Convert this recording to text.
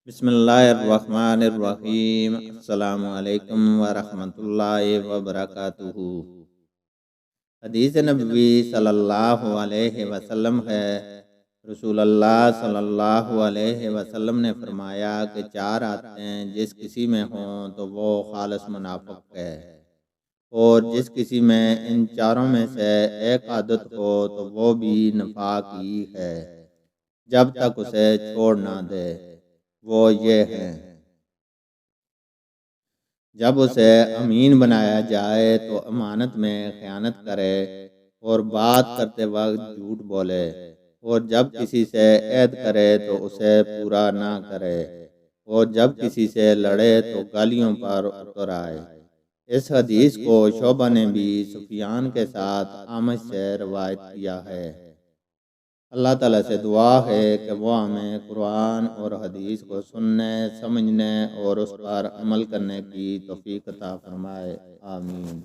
بسم اللہ الرحمن الرحیم۔ السلام علیکم ورحمۃ اللہ وبرکاتہ۔ حدیث نبوی صلی اللہ علیہ وسلم ہے، رسول اللہ صلی اللہ علیہ وسلم نے فرمایا کہ چار عادتیں جس کسی میں ہوں تو وہ خالص منافق ہے، اور جس کسی میں ان چاروں میں سے ایک عادت ہو تو وہ بھی نفاق ہی ہے جب تک اسے چھوڑ نہ دے۔ وہ یہ ہے، جب اسے امین بنایا جائے تو امانت میں خیانت کرے اور بات کرتے وقت جھوٹ بولے، اور جب کسی سے عہد کرے تو اسے پورا نہ کرے، اور جب کسی سے لڑے تو گالیوں پر اتر آئے۔ اس حدیث کو شعبہ نے بھی سفیان کے ساتھ اعمش سے روایت کیا ہے۔ اللہ تعالیٰ سے دعا ہے کہ وہ ہمیں قرآن اور حدیث کو سننے، سمجھنے اور اس پر عمل کرنے کی توفیق عطا فرمائے، آمین۔